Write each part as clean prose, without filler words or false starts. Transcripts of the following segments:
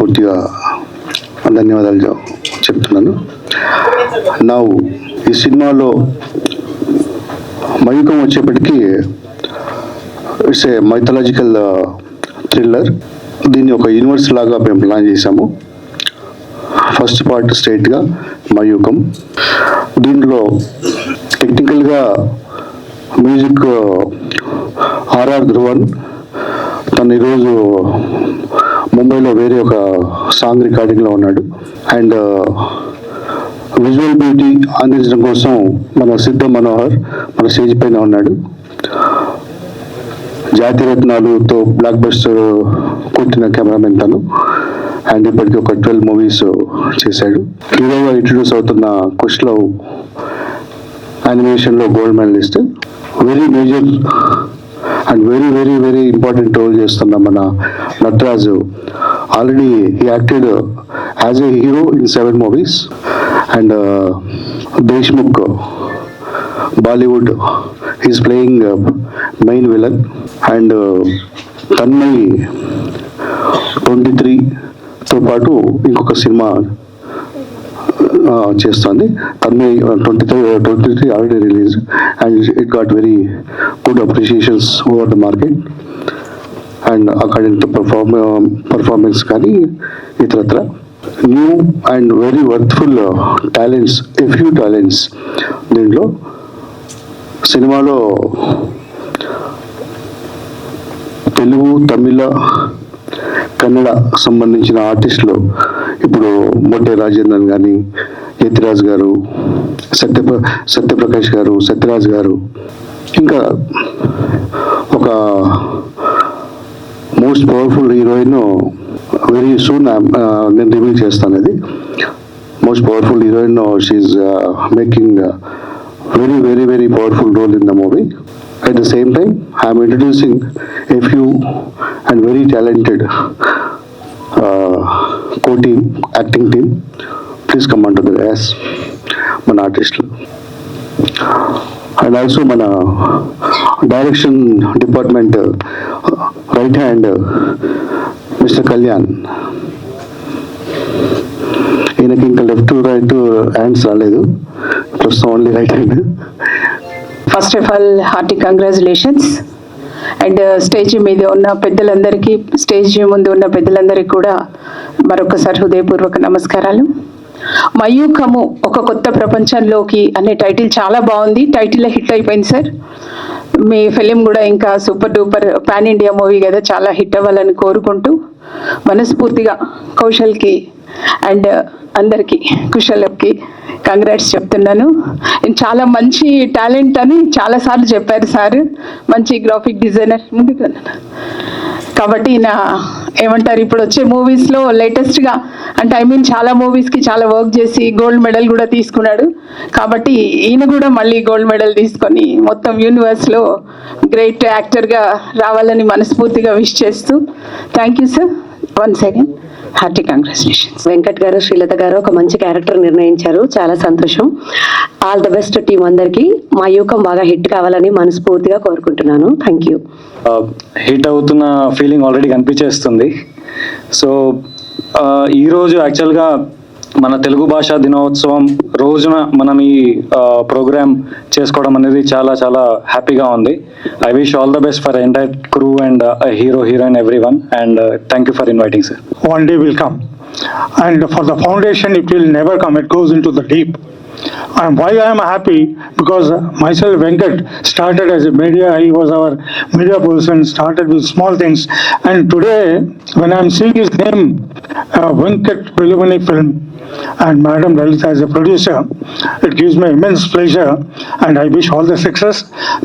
మనస్ఫూర్తిగా ధన్యవాదాలు చెప్తున్నాను. నా ఈ సినిమాలో మయూకం వచ్చేప్పటికీ ఇట్స్ ఏ మైథలాజికల్ థ్రిల్లర్. దీన్ని ఒక యూనివర్స్ లాగా మేము ప్లాన్ చేశాము. ఫస్ట్ పార్ట్ స్ట్రైట్గా మయూకం. దీంట్లో టెక్నికల్గా మ్యూజిక్ ఆర్ఆర్ ధ్రువన్. తను ఈరోజు ముంబైలో వేరే ఒక సాంగ్ రికార్డింగ్లో ఉన్నాడు. అండ్ విజువల్ బ్యూటీ అందించడం కోసం మన సిద్ధ మనోహర్ మన స్టేజ్ పైన ఉన్నాడు. జాతిరత్నాలుతో బ్లాక్ బస్టర్ కొట్టిన కెమెరామెన్ తను. అండ్ ఇప్పటికీ ఒక 12 మూవీస్ చేశాడు. హీరోగా ఇంట్రడ్యూస్ అవుతున్న కుష్లో యానిమేషన్లో gold medalist. Very major and very very very important role చేస్తున్న మన Nataraju. Already he acted as a hero in 7 movies. And Deshmukh Bollywood is playing main villain. And Tanmay 23తో పాటు ఇంకొక సినిమా చేస్తుంది. Tanmay 23 already release and it got very good appreciations over the market and according to performance కానీ ఇతరత్ర. New and very worthful talents, a few talents దీంట్లో. సినిమాలో తెలుగు, తమిళ, కన్నడ సంబంధించిన ఆర్టిస్టులు ఇప్పుడు మొట్టే రాజేంద్రన్ కానీ, యతిరాజ్ గారు, సత్యప్రకాష్ గారు, సత్యరాజ్ గారు, ఇంకా ఒక most powerful heroine very soon నేను రివీల్ చేస్తాను. అది most powerful heroine. She making very very very powerful role in the movie. At the same time, I am introducing a few and very talented co-team, acting team. Please come on to the as మన ఆర్టిస్టులు. And also మన direction department right hand mister Kalyan. ఈయనకి ఇంకా left right hands రాలేదు, ప్రస్తుతం only right hand. First of all hearty congratulations. And stage మీద ఉన్న పెద్దలందరికీ, స్టేజ్ ముందు ఉన్న పెద్దలందరికీ కూడా మరొకసారి హృదయపూర్వక నమస్కారాలు. మయూకము ఒక కొత్త ప్రపంచంలోకి అనే టైటిల్ చాలా బాగుంది. టైటిల్ హిట్ అయిపోయింది సార్. మీ ఫిలిం కూడా ఇంకా super duper pan India movie కదా, చాలా హిట్ అవ్వాలని కోరుకుంటూ మనస్ఫూర్తిగా కౌశల్కి అండ్ అందరికీ, కుశలకి కంగ్రాట్స్ చెప్తున్నాను. చాలా మంచి టాలెంట్ అని చాలాసార్లు చెప్పారు సార్. మంచి గ్రాఫిక్ డిజైనర్ ముందుకు కాబట్టి ఏమంటారు, ఇప్పుడు వచ్చే మూవీస్లో లేటెస్ట్గా అంటే చాలా మూవీస్కి చాలా వర్క్ చేసి గోల్డ్ మెడల్ కూడా తీసుకున్నాడు. కాబట్టి ఈయన కూడా మళ్ళీ గోల్డ్ మెడల్ తీసుకొని మొత్తం యూనివర్స్లో గ్రేట్ యాక్టర్గా రావాలని మనస్ఫూర్తిగా విష్ చేస్తూ thank you sir. Once again hearty congratulations. Venkat గారు, శ్రీలత గారు ఒక మంచి క్యారెక్టర్ నిర్ణయించారు, చాలా సంతోషం. ఆల్ ద బెస్ట్ టీం అందరికీ. మా యూకం బాగా హిట్ కావాలని మనస్ఫూర్తిగా కోరుకుంటున్నాను. Thank you. హిట్ అవుతున్న ఫీలింగ్ ఆల్రెడీ కనిపించేస్తుంది. సో ఈరోజు యాక్చువల్గా మన తెలుగు భాషా దినోత్సవం రోజున మనం ఈ ప్రోగ్రామ్ చేసుకోవడం అనేది చాలా చాలా హ్యాపీగా ఉంది. I wish all the best for entire crew and hero, heroine, everyone, and thank you for inviting, sir. One day will come, and for the foundation it will never come. It goes into the deep. And why I am happy, because myself, Venkat, started as a media. He was our media person, started with small things, and today when I am seeing his name, Venkat Velumani Film, and Madam Lalita as a producer, it gives me immense pleasure, and I wish all the success.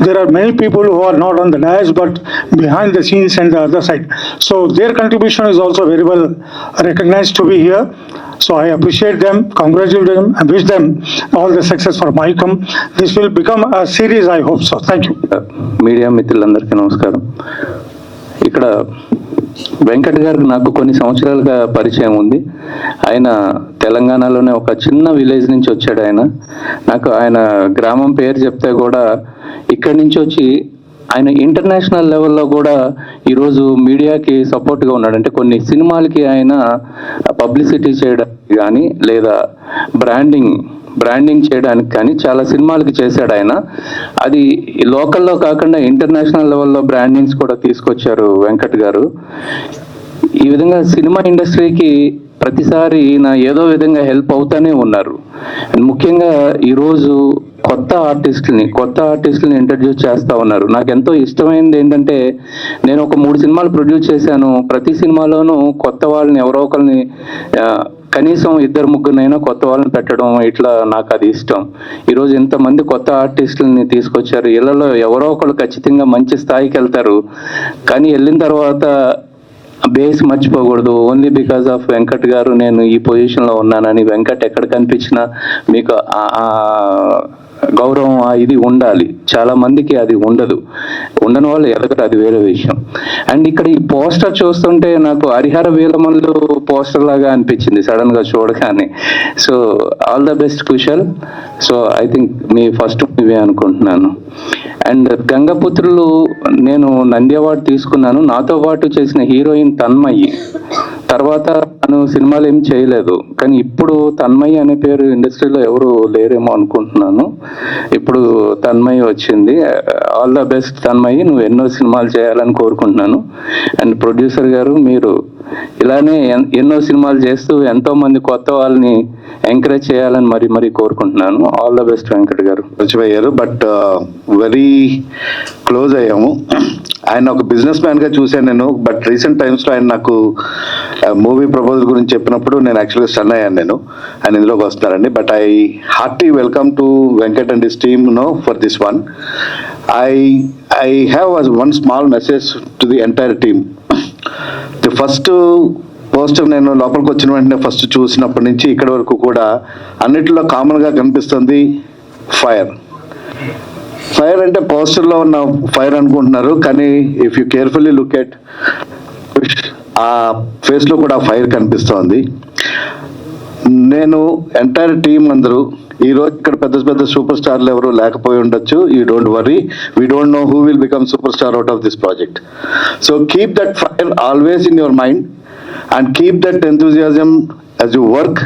There are many people who are not on the dais but behind the scenes and the other side, so their contribution is also very well recognized to be here. So I appreciate them, congratulate them, and wish them all the success for Maikum. This will become a series, I hope so. Thank you. Media మిత్రులందరికీ నమస్కారం. ఇక్కడ వెంకట్ గారికి నాకు కొన్ని సంవత్సరాలుగా పరిచయం ఉంది. ఆయన తెలంగాణలోనే ఒక చిన్న విలేజ్ నుంచి వచ్చాడు. నాకు ఆయన గ్రామం పేరు చెప్తే కూడా ఇక్కడి నుంచి వచ్చి ఆయన ఇంటర్నేషనల్ లెవెల్లో కూడా ఈరోజు మీడియాకి సపోర్ట్గా ఉన్నాడు. అంటే కొన్ని సినిమాలకి ఆయన పబ్లిసిటీ చేయడానికి కానీ లేదా బ్రాండింగ్ చేయడానికి కానీ చాలా సినిమాలకి చేశాడు ఆయన. అది లోకల్లో కాకుండా ఇంటర్నేషనల్ లెవెల్లో బ్రాండింగ్స్ కూడా తీసుకొచ్చారు వెంకట్ గారు. ఈ విధంగా సినిమా ఇండస్ట్రీకి ప్రతిసారి నా ఏదో విధంగా హెల్ప్ అవుతానే ఉన్నారు. అండ్ ముఖ్యంగా ఈరోజు కొత్త ఆర్టిస్టులని ఇంట్రడ్యూస్ చేస్తూ ఉన్నారు. నాకు ఎంతో ఇష్టమైనది ఏంటంటే, నేను ఒక 3 సినిమాలు ప్రొడ్యూస్ చేశాను. ప్రతి సినిమాలోనూ కొత్త వాళ్ళని ఎవరో ఒకరిని కనీసం 2-3 కొత్త వాళ్ళని పెట్టడం, ఇట్లా నాకు అది ఇష్టం. ఈరోజు ఇంతమంది కొత్త ఆర్టిస్టులని తీసుకొచ్చారు. ఇళ్లలో ఎవరో ఒకరు ఖచ్చితంగా మంచి స్థాయికి వెళ్తారు. కానీ వెళ్ళిన తర్వాత బేస్ మర్చిపోకూడదు. ఓన్లీ బికాస్ ఆఫ్ వెంకట్ గారు నేను ఈ పొజిషన్లో ఉన్నానని, వెంకట్ ఎక్కడ కనిపించినా మీకు గౌరవం ఇది ఉండాలి. చాలా మందికి అది ఉండదు. ఉండని వాళ్ళు ఎదగరు, అది వేరే విషయం. అండ్ ఇక్కడ ఈ పోస్టర్ చూస్తుంటే నాకు హరిహర వీరమల్లు పోస్టర్ లాగా అనిపించింది సడన్ గా చూడగానే. So all the best Kushal. So I think me first movie అనుకుంటున్నాను. అండ్ గంగపుత్రులు నేను నంది అవార్డు తీసుకున్నాను. నాతో పాటు చేసిన హీరోయిన్ తన్మయి. తర్వాత తను సినిమాలు ఏం చేయలేదు, కానీ ఇప్పుడు తన్మయి అనే పేరు ఇండస్ట్రీలో ఎవరు లేరేమో అనుకుంటున్నాను. ఇప్పుడు తన్మయి వచ్చింది. ఆల్ ద బెస్ట్ తన్మయి, నువ్వు ఎన్నో సినిమాలు చేయాలని కోరుకుంటున్నాను. అండ్ ప్రొడ్యూసర్ గారు, మీరు ఇలానే ఎన్నో సినిమాలు చేస్తూ ఎంతో మంది కొత్త వాళ్ళని ఎంకరేజ్ చేయాలని మరీ కోరుకుంటున్నాను. ఆల్ ద బెస్ట్ వెంకట్ గారు. పరిచయం అయ్యారు, బట్ వెరీ క్లోజ్ అయ్యాము. ఆయన ఒక బిజినెస్ మ్యాన్ గా చూశాను నేను, బట్ రీసెంట్ టైమ్స్ లో ఆయన నాకు మూవీ ప్రపోజల్ గురించి చెప్పినప్పుడు నేను యాక్చువల్గా స్టన్ అయ్యాను. ఆయన ఇందులోకి వస్తున్నారండి. But I hearty welcome to Venkat and his team for this one. I have one small message to the entire team. The first poster నేను లోపలికి వచ్చిన వెంటనే ఫస్ట్ చూసినప్పటి నుంచి ఇక్కడి వరకు కూడా అన్నిటిలో కామన్గా కనిపిస్తుంది ఫైర్. అంటే పోస్టర్లో ఉన్న ఫైర్ అనుకుంటున్నారు, కానీ if you carefully look at ఆ ఫేస్లో కూడా ఫైర్ కనిపిస్తోంది. నేను ఎంటైర్ టీం అందరూ ఈరోజు ఇక్కడ పెద్ద సూపర్ స్టార్లు ఎవరు లేకపోయి ఉండొచ్చు. You don't worry, we don't know who will become super star out of this project. So keep that fire always in your mind and keep that enthusiasm as you work,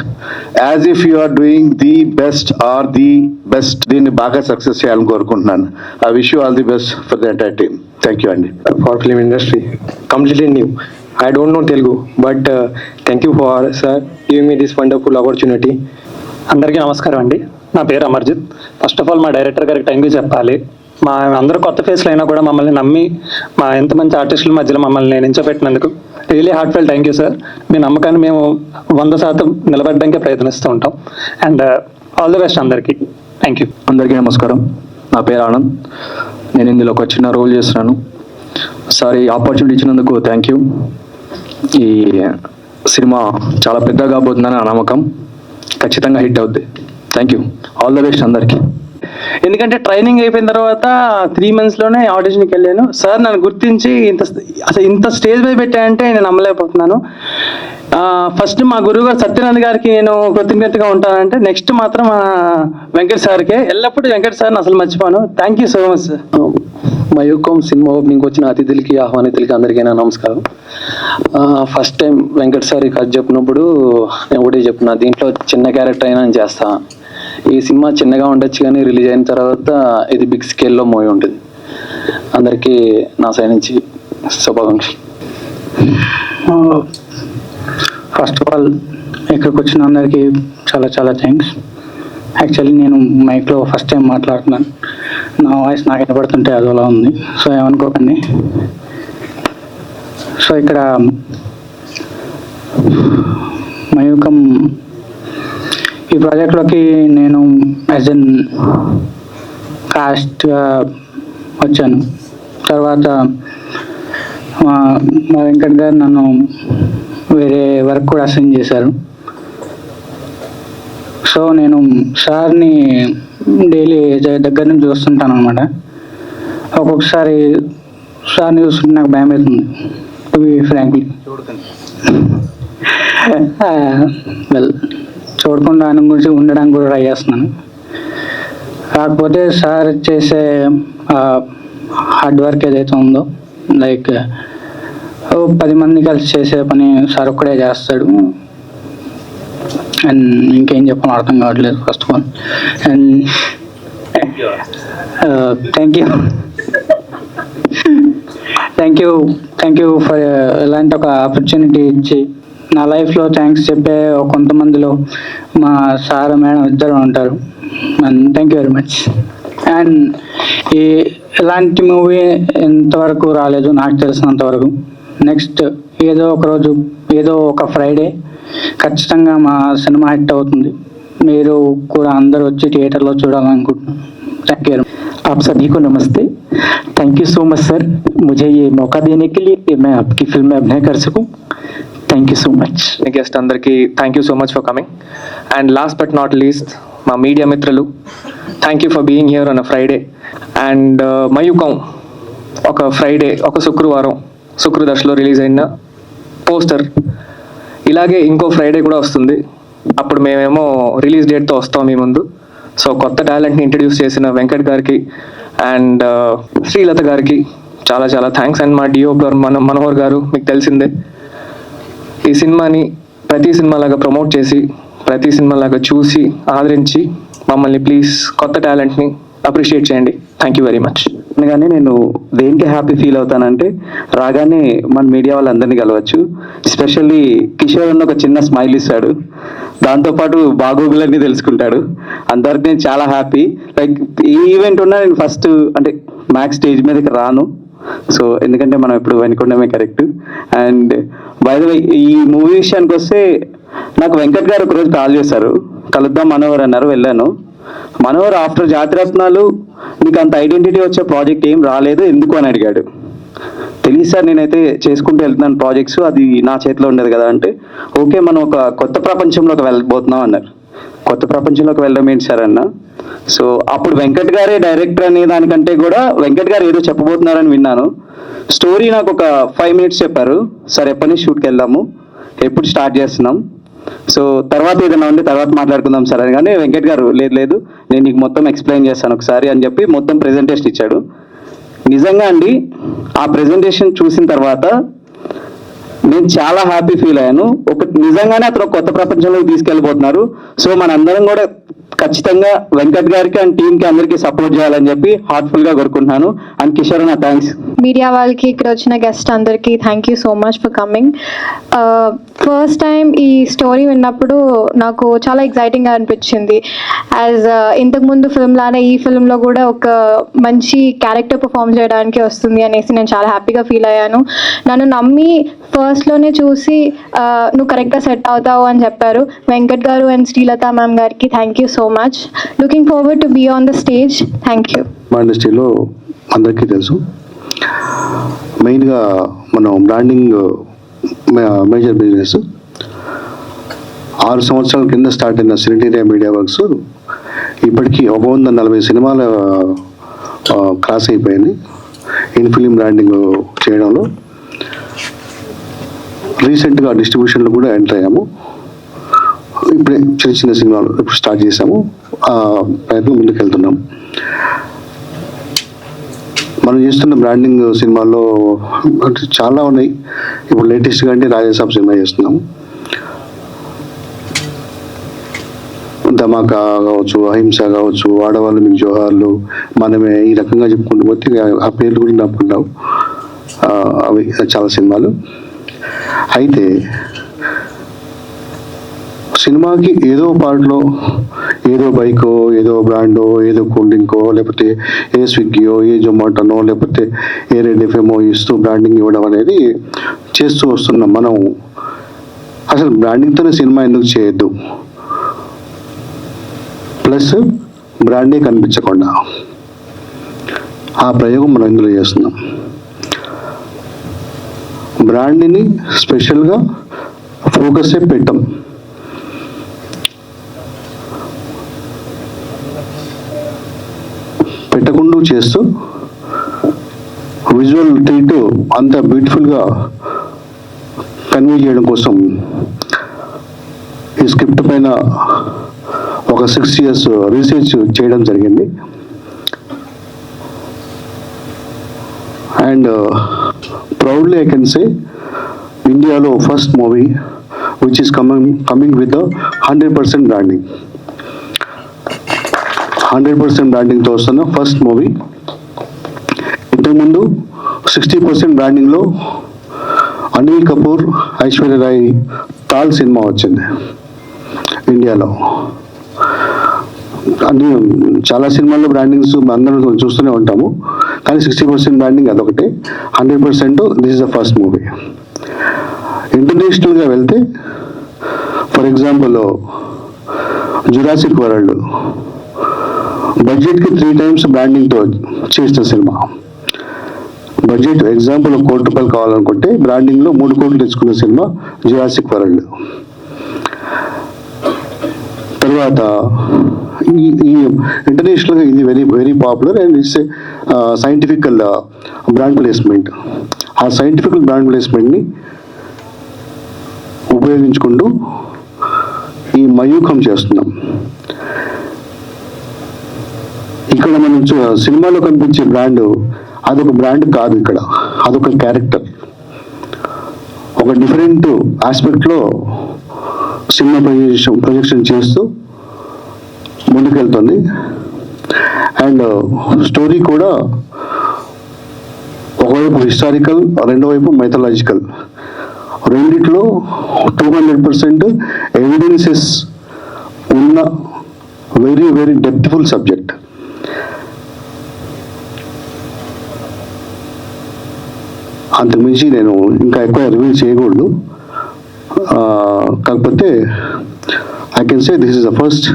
as if you are doing the best or the best. దీన్ని బాగా success చేయాలని కోరుకుంటున్నాను. I wish you all the best for the entire team. Thank you, Andy. For film industry, completely new. I don't know Telugu, but thank you for sir giving me this wonderful opportunity. అందరికీ నమస్కారం అండి. నా పేరు Amarjit. First of all మా director గారికి thank you చెప్పాలి. మా అందరూ కొత్త ఫేస్లు అయినా కూడా మమ్మల్ని నమ్మి మా ఎంతమంది ఆర్టిస్టుల మధ్యలో మమ్మల్ని నించోబెట్టినందుకు really heartfelt thank you sir. మీ నమ్మకాన్ని మేము 100% నిలబెట్టడానికే ప్రయత్నిస్తూ ఉంటాం. అండ్ ఆల్ ది బెస్ట్ అందరికీ. Thank you. అందరికీ నమస్కారం. నా పేరు ఆనంద్. నేను ఇందులో ఒక చిన్న రోల్ చేస్తున్నాను. సార్ ఈ ఆపర్చునిటీ ఇచ్చినందుకు థ్యాంక్ యూ. ఈ సినిమా చాలా పెద్దగా కాబోతుందని నా నమ్మకం. ఖచ్చితంగా హిట్ అవుద్ది. Thank you. All the best అందరికీ. ఎందుకంటే ట్రైనింగ్ అయిపోయిన తర్వాత 3 monthsలోనే ఆడిషన్కి వెళ్ళాను. సార్ నన్ను గుర్తించి ఇంత స్టేజ్ మీద పెట్టాయంటే నేను నమ్మలేకపోతున్నాను. ఫస్ట్ మా గురువు గారు సత్యనారాయణ గారికి నేను కృతజ్ఞతగా ఉంటానంటే, నెక్స్ట్ మాత్రం వెంకట్ సార్కే. ఎల్లప్పుడూ వెంకట్ సార్ని అసలు మర్చిపోను. Thank you so much sir. Mayukham సినిమా ఓపెనింగ్ వచ్చిన అతిథులకి ఆహ్వానితులకి అందరికీ నా నమస్కారం. ఫస్ట్ టైం వెంకట్ సార్ కథ చెప్పినప్పుడు నేను ఒకటే చెప్పిన, దీంట్లో చిన్న క్యారెక్టర్ అయినా నేను చేస్తా. ఈ సినిమా చిన్నగా ఉండొచ్చు కానీ రిలీజ్ అయిన తర్వాత ఇది బిగ్ స్కేల్లో మూవీ ఉంటుంది. అందరికీ నా సైడ్ నుంచి శుభాకాంక్షలు. ఫస్ట్ ఆఫ్ ఆల్ ఇక్కడికి వచ్చిన అందరికీ చాలా థ్యాంక్స్. యాక్చువల్లీ నేను మైక్లో ఫస్ట్ టైం మాట్లాడుతున్నాను. నా వాయిస్ నాకు వినపడుతుంటే అదోలా ఉంది, సో ఏమనుకోకండి. సో ఇక్కడ మయూకం ఈ ప్రాజెక్ట్లోకి నేను యాజ్ ఎన్ కాస్ట్గా వచ్చాను. తర్వాత మా వెంకట్ గారు నన్ను వేరే వర్క్ కూడా అసైన్ చేశారు. సో నేను సార్ని డైలీ దగ్గర నుంచి చూస్తుంటాను అనమాట. ఒక్కొక్కసారి సార్ని చూస్తుంటే నాకు భయం అవుతుంది, టు బి ఫ్రాంక్లీ. వెల్, చూడకుండా ఆయన గురించి ఉండడానికి కూడా ట్రై చేస్తున్నాను. కాకపోతే సార్ చేసే హార్డ్ వర్క్ ఏదైతే ఉందో లైక్ 10 మంది కలిసి చేసే పని సార్ ఒక్కడే చేస్తాడు. అండ్ ఇంకేం చెప్పాలో అర్థం కావట్లేదు first of all. And thank you for ఇలాంటి ఒక ఆపర్చునిటీ ఇచ్చి నా లైఫ్లో థ్యాంక్స్ చెప్పే కొంతమందిలో మా సార్ మేడం ఇద్దరు ఉంటారు. And thank you very much. And ఇలాంటి మూవీ ఎంతవరకు రాలేదు నాకు తెలిసినంతవరకు. నెక్స్ట్ ఏదో ఒక రోజు ఏదో ఒక ఫ్రైడే ఖచ్చితంగా మా సినిమా హిట్ అవుతుంది. మీరు కూడా అందరూ వచ్చి థియేటర్లో చూడాలనుకుంటున్నాను. Thank you. आप सभी को नमस्ते. Thank you so much sir, मुझे ये मौका देने के लिए कि मैं आपकी फिल्म में अभिनय कर सकूं. Thank you so much. Guest అందరికీ thank you so much for coming. And last but not least మా మీడియా మిత్రులు, thank you for being here on a Friday. And Mayukham ఒక ఫ్రైడే, ఒక శుక్రవారం శుక్రదర్శలో రిలీజ్ అయిన పోస్టర్ ఇలాగే ఇంకో ఫ్రైడే కూడా వస్తుంది. అప్పుడు మేమేమో రిలీజ్ డేట్తో వస్తాం మీ ముందు. సో కొత్త టాలెంట్ని ఇంట్రడ్యూస్ చేసిన వెంకట్ గారికి అండ్ శ్రీలత గారికి చాలా చాలా థ్యాంక్స్. అండ్ మా డిఓ గారు మనోహర్ గారు, మీకు తెలిసిందే ఈ సినిమాని ప్రతి సినిమాలాగా ప్రమోట్ చేసి ప్రతి సినిమాలాగా చూసి ఆదరించి మమ్మల్ని ప్లీజ్ కొత్త టాలెంట్ని అప్రిషియేట్ చేయండి. Thank you very much. కానీ నేను దేనికి హ్యాపీ ఫీల్ అవుతానంటే రాగానే మన మీడియా వాళ్ళందరినీ కలవచ్చు. ఎస్పెషల్లీ కిషోర్ అన్న ఒక చిన్న స్మైల్ ఇస్తాడు, దాంతోపాటు బాగోగులన్నీ తెలుసుకుంటాడు. అంతవరకు నేను చాలా హ్యాపీ. లైక్ ఈ ఈవెంట్ ఉన్నా నేను ఫస్ట్ అంటే మ్యాక్స్ స్టేజ్ మీదకి రాను. సో ఎందుకంటే మనం ఎప్పుడు వెనుకుండమే correct. And by the way ఈ మూవీ విషయానికి వస్తే నాకు వెంకట్ గారు ఒకరోజు కాల్ చేశారు, కలుద్దాం మనోహర్ అన్నారు. వెళ్ళాను. మనోహర్ ఆఫ్టర్ జాతిరత్నాలు నీకు అంత ఐడెంటిటీ వచ్చే ప్రాజెక్ట్ ఏం రాలేదు ఎందుకు అని అడిగాడు. తెలియదు సార్, నేనైతే చేసుకుంటూ వెళ్తున్నాను ప్రాజెక్ట్స్, అది నా చేతిలో ఉండదు కదా అంటే, ఓకే మనం ఒక కొత్త ప్రపంచంలోకి వెళ్ళబోతున్నాం అన్నారు. కొత్త ప్రపంచంలోకి వెళ్ళడం ఏంటి సార్ అన్న. సో అప్పుడు వెంకట్ గారే డైరెక్టర్ అనే దానికంటే కూడా వెంకట్ గారు ఏదో చెప్పబోతున్నారని విన్నాను. స్టోరీ నాకు ఒక 5 minutes చెప్పారు. సార్ ఎప్పటి నుంచి షూట్కి వెళ్దాము, ఎప్పుడు స్టార్ట్ చేస్తున్నాం, సో తర్వాత ఏదైనా ఉంటే తర్వాత మాట్లాడుకుందాం సార్ అని. కానీ వెంకట్ గారు లేదు నేను నీకు మొత్తం ఎక్స్ప్లెయిన్ చేస్తాను ఒకసారి అని చెప్పి మొత్తం ప్రెజెంటేషన్ ఇచ్చాడు. నిజంగా అండి ఆ ప్రెజెంటేషన్ చూసిన తర్వాత నేను చాలా హ్యాపీ ఫీల్ అయ్యాను. నిజంగానే అతను కొత్త ప్రపంచంలోకి తీసుకెళ్ళిపోతున్నారు. సో మనందరం కూడా ఖచ్చితంగా వెంకట్ గారికి అండ్ టీంకి అందరికీ సపోర్ట్ చేయాలని చెప్పి హార్ట్ఫుల్గా కోరుకుంటున్నాను. అండ్ కిషోర్ అన్న థ్యాంక్స్. మీడియా వాళ్ళకి, ఇక్కడ వచ్చిన గెస్ట్ అందరికీ thank you so much for coming. First time ఈ స్టోరీ విన్నప్పుడు నాకు చాలా ఎక్సైటింగ్గా అనిపించింది. యాజ్ ఇంతకుముందు ఫిల్మ్ లానే ఈ ఫిల్మ్లో కూడా ఒక మంచి క్యారెక్టర్ పర్ఫామ్ చేయడానికి వస్తుంది అనేసి నేను చాలా హ్యాపీగా ఫీల్ అయ్యాను. నన్ను నమ్మి ఫస్ట్లోనే చూసి నువ్వు కరెక్ట్గా సెట్ అవుతావు అని చెప్పారు వెంకట్ గారు అండ్ శ్రీలత మ్యామ్ గారికి thank you so much. Looking forward to be on the stage. Thank you. మా ఇండస్ట్రీలో అందరికీ తెలుసు, మెయిన్గా మనం బ్రాండింగ్ మేజర్ బిజినెస్. 6 సంవత్సరాల కింద స్టార్ట్ అయిన సినిటీరియా మీడియా వర్క్స్ ఇప్పటికీ 140 సినిమాలు క్రాస్ అయిపోయింది ఇన్ ఫిలిం బ్రాండింగ్ చేయడంలో. రీసెంట్గా డిస్ట్రిబ్యూషన్లో కూడా ఎంటర్ అయ్యాము. ఇప్పుడే చిన్న సినిమాలు ఇప్పుడు స్టార్ట్ చేసాము, ప్రయత్నం ముందుకు వెళ్తున్నాం. మనం చేస్తున్న బ్రాండింగ్ సినిమాల్లో చాలా ఉన్నాయి. ఇప్పుడు లేటెస్ట్గా అంటే రాజాసాబ్ సినిమా చేస్తున్నాము, ధమాకా కావచ్చు, అహింస కావచ్చు, ఆడవాళ్ళు మీకు జోహార్లు, మనమే, ఈ రకంగా చెప్పుకుంటూ పోతే ఆ పేర్లు కూడా నాపుకుంటావు. అవి చాలా సినిమాలు. అయితే సినిమాకి ఏదో పార్ట్లో ఏదో బైకో, ఏదో బ్రాండో, ఏదో కూల్ డ్రింకో, లేకపోతే ఏ స్విగ్గీయో, ఏ జొమాటోనో, లేకపోతే ఏ రెడ్ ఎఫ్ఎంఓ ఇస్తూ బ్రాండింగ్ ఇవ్వడం అనేది చేస్తూ వస్తున్నాం. మనం అసలు బ్రాండింగ్తోనే సినిమా ఎందుకు చేయొద్దు, ప్లస్ బ్రాండే కనిపించకుండా ఆ ప్రయోగం మనం ఇందులో చేస్తున్నాం. బ్రాండ్ని స్పెషల్గా ఫోకసే పెట్టాం. పెట్టకుండా చేస్తూ విజువల్ ట్రీట్ అంత బ్యూటిఫుల్గా కన్వే చేయడం కోసం ఈ స్క్రిప్ట్ పైన ఒక 6 years రీసెర్చ్ చేయడం జరిగింది. And proudly I can say ఇండియాలో first movie which is coming with 100% branding. 100% బ్రాండింగ్తో వస్తున్న ఫస్ట్ మూవీ. ఇంతకుముందు 60% బ్రాండింగ్లో అనిల్ కపూర్, ఐశ్వర్య రాయ్ తాల్ సినిమా వచ్చింది ఇండియాలో. అన్ని చాలా సినిమాల్లో బ్రాండింగ్స్ అందరూ చూస్తూనే ఉంటాము, కానీ 60% బ్రాండింగ్ అదొకటే. 100% this is the first movie. ఇంటర్నేషనల్గా వెళ్తే ఫర్ ఎగ్జాంపుల్ జురాసిక్ వరల్డ్ బడ్జెట్కి 3 times బ్రాండింగ్తో చేసిన సినిమా. బడ్జెట్ ఎగ్జాంపుల్ ₹1 కోటి కావాలనుకుంటే బ్రాండింగ్లో 3 కోట్లు తెచ్చుకున్న సినిమా జురాసిక్ వరల్డ్. తర్వాత ఈ ఇంటర్నేషనల్గా ఇది very very popular and it's scientifical brand placement. ఆ సైంటిఫికల్ బ్రాండ్ ప్లేస్మెంట్ని ఉపయోగించుకుంటూ ఈ మయూఖం చేస్తున్నాం. ఇక్కడ మనం సినిమాలో కనిపించే బ్రాండ్ అదొక బ్రాండ్ కాదు, ఇక్కడ అదొక క్యారెక్టర్. ఒక డిఫరెంట్ ఆస్పెక్ట్లో సినిమా ప్రొజెక్షన్ చేస్తూ ముందుకెళ్తుంది. అండ్ స్టోరీ కూడా ఒకవైపు హిస్టారికల్, రెండో వైపు మైథలాజికల్, రెండిట్లో 200% ఎవిడెన్సెస్ ఉన్న వెరీ వెరీ డెప్త్ఫుల్ సబ్జెక్ట్. అంతకుమించి నేను ఇంకా ఎక్కువ రివ్యూ చేయకూడదు. కాకపోతే I can say this is the first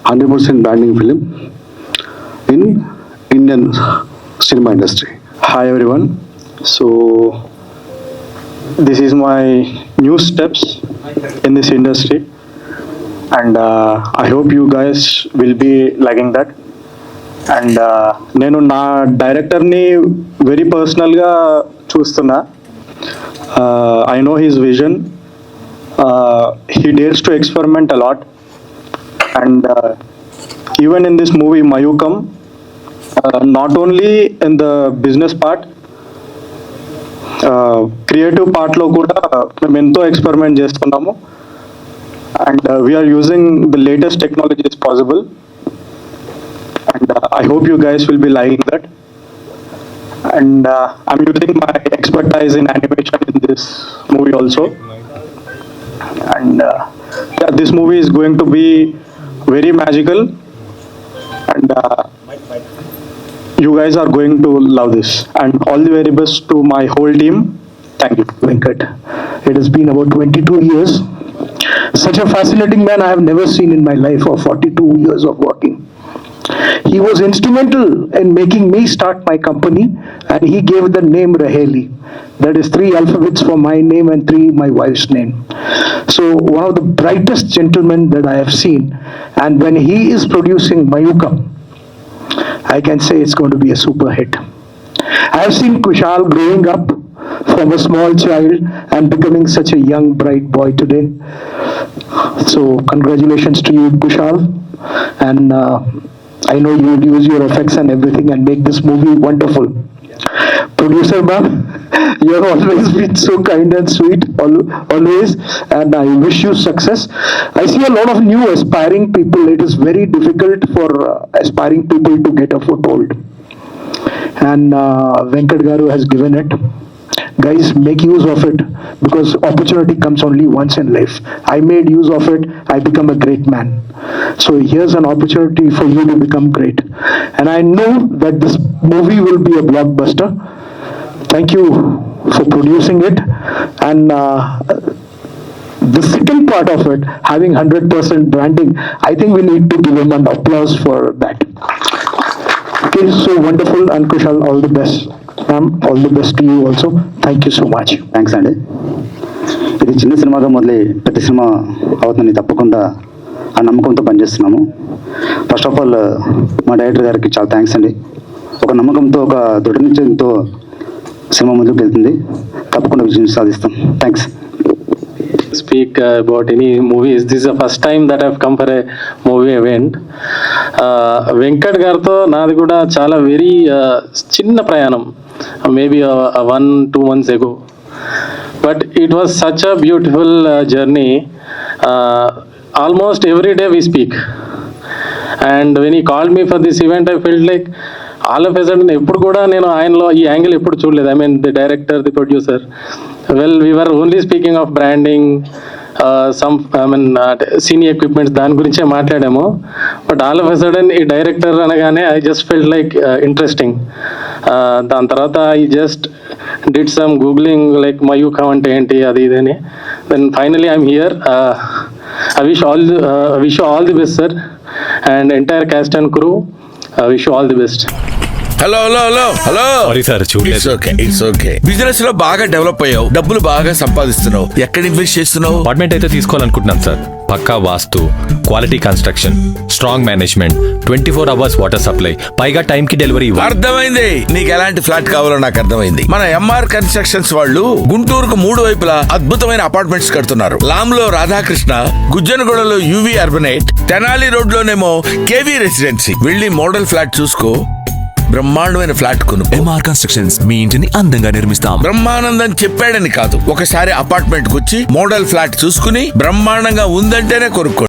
100% branding film in Indian cinema industry. Hi everyone. So this is my new steps in this industry, and I hope you guys will be liking that. And నేను నా డైరెక్టర్ని very పర్సనల్గా చూస్తున్నా. I know his vision. He dares to experiment a lot, and even in this movie Mayukam, not only in the business part, creative part లో కూడా మేము ఎంతో experiment చేస్తున్నాము. And we are using the latest technologies possible, and I hope you guys will be liking that. And I'm using my expertise in animation in this movie also. And yeah, this movie is going to be very magical, and you guys are going to love this. And all the very best to my whole team. Thank you. Venkat, it has been about 22 years. Such a fascinating man I have never seen in my life of 42 years of working. He was instrumental in making me start my company, and he gave the name Raheli. That is 3 alphabets for my name and 3 my wife's name. So one of the brightest gentlemen that I have seen, and when he is producing Mayukam, I can say it's going to be a super hit. I have seen Kushal growing up from a small child and becoming such a young, bright boy today. So congratulations to you, Kushal. And I know you will use your effects and everything and make this movie wonderful. Producer ma'am, you have always been so kind and sweet, always, and I wish you success. I see a lot of new aspiring people. It is very difficult for aspiring people to get a foothold, and Venkat Garu has given it. Guys, make use of it, because opportunity comes only once in life. I made use of it. I become a great man. So here's an opportunity for you to become great, and I know that this movie will be a blockbuster. Thank you for producing it, and the second part of it, having 100% branding, I think we need to give him an applause for that. Okay, so wonderful, and Kushal, all the best. Ma'am, all the best to you also. Thank you so much. Thanks అండి. ఇది చిన్న సినిమాగా మొదలై పెద్ద cinema అవుతుందని తప్పకుండా ఆ నమ్మకంతో పనిచేస్తున్నాము. ఫస్ట్ ఆఫ్ ఆల్ మా డైరెక్టర్ గారికి చాలా థ్యాంక్స్ అండి. ఒక నమ్మకంతో, ఒక దృఢ నిశ్చయంతో సినిమా ముందుకు వెళ్తుంది. తప్పకుండా విజయం సాధిస్తాం. Thanks. Speak about any movies. This is the first time that I've come for a movie event. Venkat గారితో నాది కూడా చాలా వెరీ చిన్న ప్రయాణం. maybe 1-2 months ago. But it was such a beautiful journey. Almost every day we speak. And when he called me for this event, I felt like all of a sudden ఎప్పుడు కూడా నేను ఆయనలో ఈ angle ఎప్పుడు చూడలేదు. I mean the director, the producer. Well, we were only speaking of branding, some I mean senior equipments, దాని గురించే మాట్లాడాము. But all of a sudden ఈ డైరెక్టర్ అనగానే I just felt like interesting. దాని తర్వాత I just did some googling like Mayukham అంటే ఏంటి, అది ఇదని. Then finally I'm here. I wish you all the best, sir, and entire cast and crew. I wish you all the best. Hello sorry sir, చూడలేదు. It's okay. Business లో బాగా develop అయ్యావు, డబ్బులు బాగా సంపాదిస్తున్నావు. ఎక్కడ ఇన్వెస్ట్ చేస్తున్నావు? అపార్ట్మెంట్ అయితే తీసుకోవాలనుకుంటున్నాను సార్. పక్కా vastu, quality construction, strong management, 24 hours water supply, పైగా టైం కి డెలివరీ. అర్థమైంది, నీకు ఎలాంటి ఫ్లాట్ కావాలో నాకు అర్థమైంది. మన ఎంఆర్ కన్స్ట్రక్షన్స్ వాళ్ళు గుంటూరుకు 3 వైపులా అద్భుతమైన అపార్ట్మెంట్స్ కడుతున్నారు. లామ్ లో రాధాకృష్ణ, గుజ్జనగూడలో యువి అర్బనైట్, తెనాలి రోడ్ లోనేమో కేవీ రెసిడెన్సీ. వెళ్ళి మోడల్ ఫ్లాట్ చూసుకో, బ్రహ్మాండమైన ఫ్లాట్ కొను. ఎంఆర్ కన్స్ట్రక్షన్స్ మీ ఇంటిని అందంగా నిర్మిస్తాం. బ్రహ్మానందం చెప్పాడని కాదు, ఒకసారి అపార్ట్మెంట్ కు వచ్చి మోడల్ ఫ్లాట్ చూసుకుని బ్రహ్మాండంగా ఉందంటేనే కొనుక్కో.